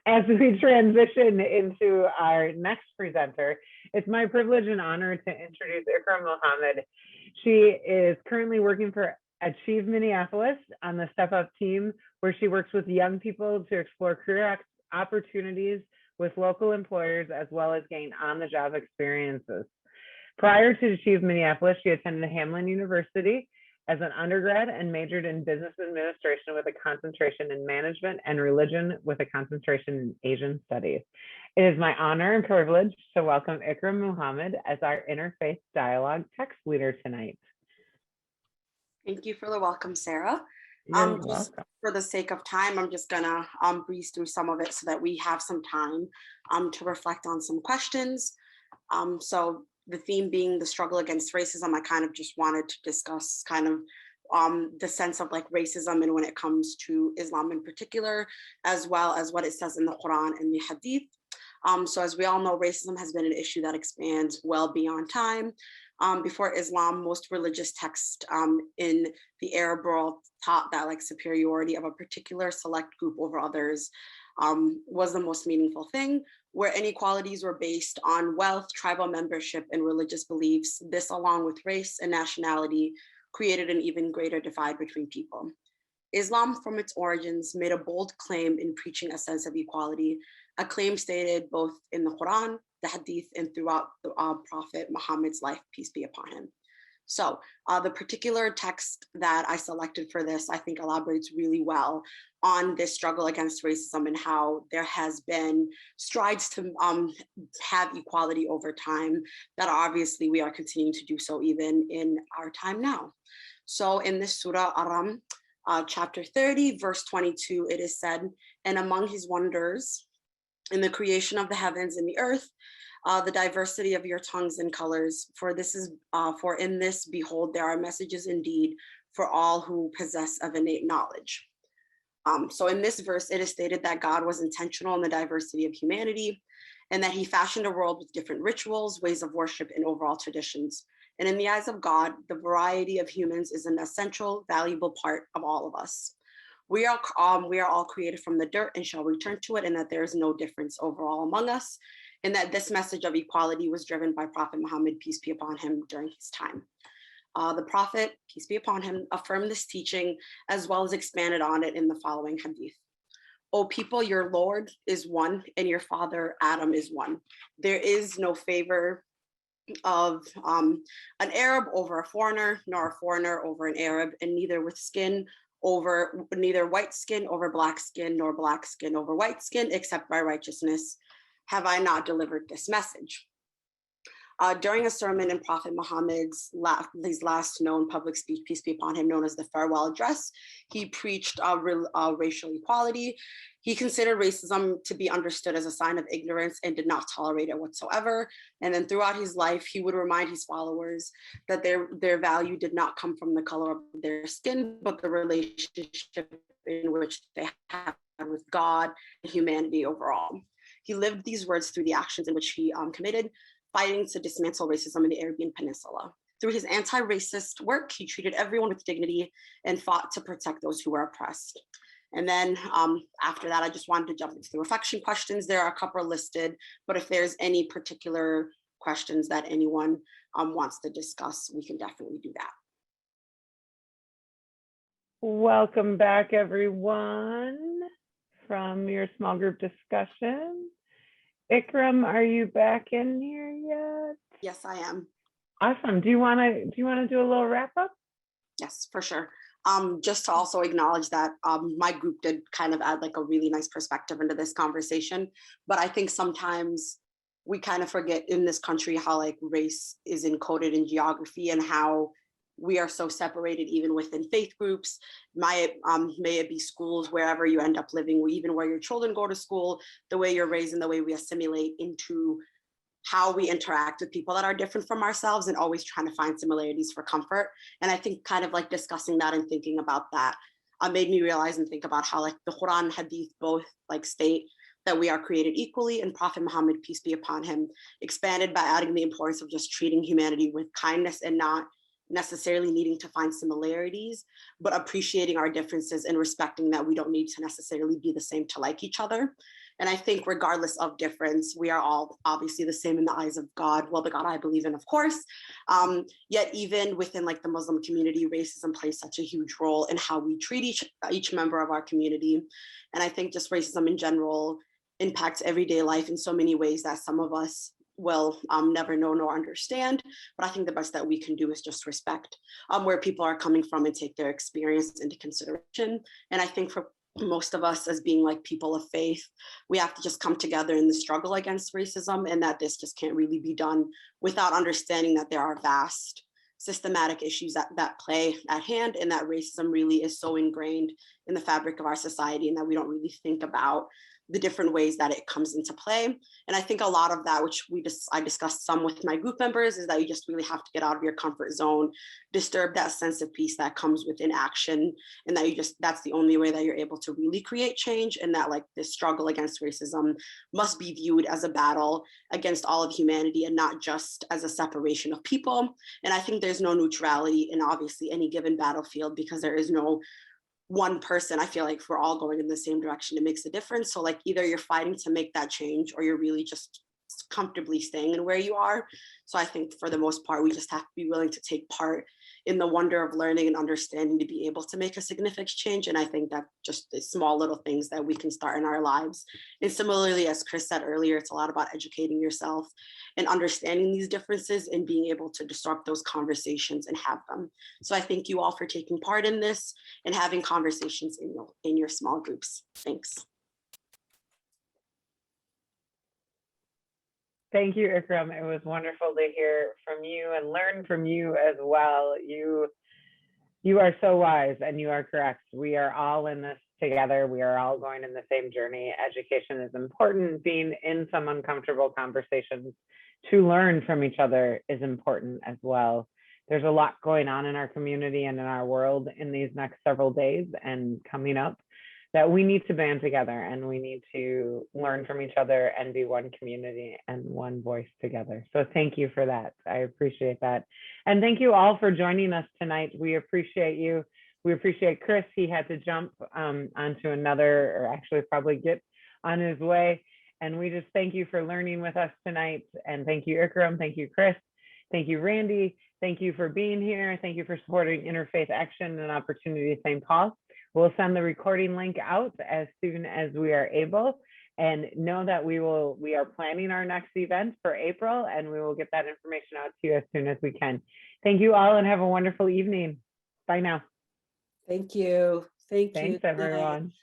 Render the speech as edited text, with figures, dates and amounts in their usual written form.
As we transition into our next presenter, it's my privilege and honor to introduce Ikram Mohammed. She is currently working for Achieve Minneapolis on the Step Up team, where she works with young people to explore career opportunities with local employers, as well as gain on-the-job experiences. Prior to Achieve Minneapolis, she attended Hamline University as an undergrad and majored in business administration with a concentration in management and religion with a concentration in Asian studies. It is my honor and privilege to welcome Ikram Mohammed as our Interfaith Dialogue text leader tonight. Thank you for the welcome, Sarah. You're Just welcome. for the sake of time, I'm just gonna breeze through some of it so that we have some time to reflect on some questions. So the theme being the struggle against racism, I kind of just wanted to discuss kind of the sense of like racism and when it comes to Islam in particular, as well as what it says in the Quran and the Hadith. So as we all know, racism has been an issue that expands well beyond time. Before Islam, most religious texts in the Arab world taught that like superiority of a particular select group over others was the most meaningful thing, where inequalities were based on wealth, tribal membership, and religious beliefs. This, along with race and nationality, created an even greater divide between people. Islam, from its origins, made a bold claim in preaching a sense of equality, a claim stated both in the Quran, the Hadith, and throughout the Prophet Muhammad's life, peace be upon him. So the particular text that I selected for this, I think elaborates really well on this struggle against racism and how there has been strides to have equality over time, that obviously we are continuing to do so even in our time now. So in this Surah Aram, chapter 30, verse 22, it is said, "And among his wonders in the creation of the heavens and the earth, the diversity of your tongues and colors, for in this, behold, there are messages indeed for all who possess of innate knowledge." So in this verse, it is stated that God was intentional in the diversity of humanity and that he fashioned a world with different rituals, ways of worship, and overall traditions. And in the eyes of God, the variety of humans is an essential, valuable part of all of us. We are all created from the dirt and shall return to it, and that there is no difference overall among us, and that this message of equality was driven by Prophet Muhammad, peace be upon him, during his time. The Prophet, peace be upon him, affirmed this teaching as well as expanded on it in the following hadith. "O people, your Lord is one, and your father Adam is one. There is no favor of an Arab over a foreigner, nor a foreigner over an Arab, and neither white skin over black skin, nor black skin over white skin, except by righteousness. Have I not delivered this message?" During a sermon in Prophet Muhammad's his last known public speech, peace be upon him, known as the farewell address, he preached racial equality. He considered racism to be understood as a sign of ignorance and did not tolerate it whatsoever. And then throughout his life, he would remind his followers that their value did not come from the color of their skin, but the relationship in which they had with God and humanity overall. He lived these words through the actions in which he committed, fighting to dismantle racism in the Arabian Peninsula. Through his anti-racist work, he treated everyone with dignity and fought to protect those who were oppressed. And then after that, I just wanted to jump into the reflection questions. There are a couple listed, but if there's any particular questions that anyone wants to discuss, we can definitely do that. Welcome back, everyone, from your small group discussion. Ikram, are you back in here yet? Yes, I am. Awesome. Do you want to do a little wrap up? Yes, for sure. Just to also acknowledge that my group did kind of add like a really nice perspective into this conversation, but I think sometimes we kind of forget in this country how like race is encoded in geography and how we are so separated even within faith groups. May it be schools, wherever you end up living, even where your children go to school, the way you're raised and the way we assimilate into how we interact with people that are different from ourselves, and always trying to find similarities for comfort. And I think kind of like discussing that and thinking about that made me realize and think about how like the Quran and Hadith both like state that we are created equally, and Prophet Muhammad, peace be upon him, expanded by adding the importance of just treating humanity with kindness and not necessarily needing to find similarities, but appreciating our differences and respecting that we don't need to necessarily be the same to like each other. And I think regardless of difference, we are all obviously the same in the eyes of God. Well, the God I believe in, of course. Yet even within like the Muslim community, racism plays such a huge role in how we treat each member of our community. And I think just racism in general impacts everyday life in so many ways that some of us will never know nor understand. But I think the best that we can do is just respect where people are coming from and take their experience into consideration. And I think for most of us as being like people of faith, we have to just come together in the struggle against racism, and that this just can't really be done without understanding that there are vast systematic issues that play at hand, and that racism really is so ingrained in the fabric of our society, and that we don't really think about the different ways that it comes into play. And I think a lot of that, which I discussed some with my group members, is that you just really have to get out of your comfort zone, disturb that sense of peace that comes with inaction, and that that's the only way that you're able to really create change. And that like this struggle against racism must be viewed as a battle against all of humanity and not just as a separation of people. And I think there's no neutrality in obviously any given battlefield, because there is no one person. I feel like if we're all going in the same direction, it makes a difference. So like either you're fighting to make that change, or you're really just comfortably staying in where you are. So I think for the most part, we just have to be willing to take part in the wonder of learning and understanding to be able to make a significant change. And I think that just the small little things that we can start in our lives. And similarly, as Chris said earlier, it's a lot about educating yourself and understanding these differences and being able to disrupt those conversations and have them. So I thank you all for taking part in this and having conversations in your small groups. Thanks. Thank you, Ikram. It was wonderful to hear from you and learn from you as well. You are so wise, and you are correct. We are all in this together. We are all going in the same journey. Education is important. Being in some uncomfortable conversations to learn from each other is important as well. There's a lot going on in our community and in our world in these next several days and coming up that we need to band together, and we need to learn from each other and be one community and one voice together. So thank you for that. I appreciate that. And thank you all for joining us tonight. We appreciate you. We appreciate Chris. He had to jump onto another, or actually probably get on his way. And we just thank you for learning with us tonight. And thank you, Ikram. Thank you, Chris. Thank you, Randy. Thank you for being here. Thank you for supporting Interfaith Action and Opportunity St. Paul. We'll send the recording link out as soon as we are able, and know that we are planning our next event for April, and we will get that information out to you as soon as we can. Thank you all, and have a wonderful evening. Bye now. Thank you. Thank you. Thanks, everyone.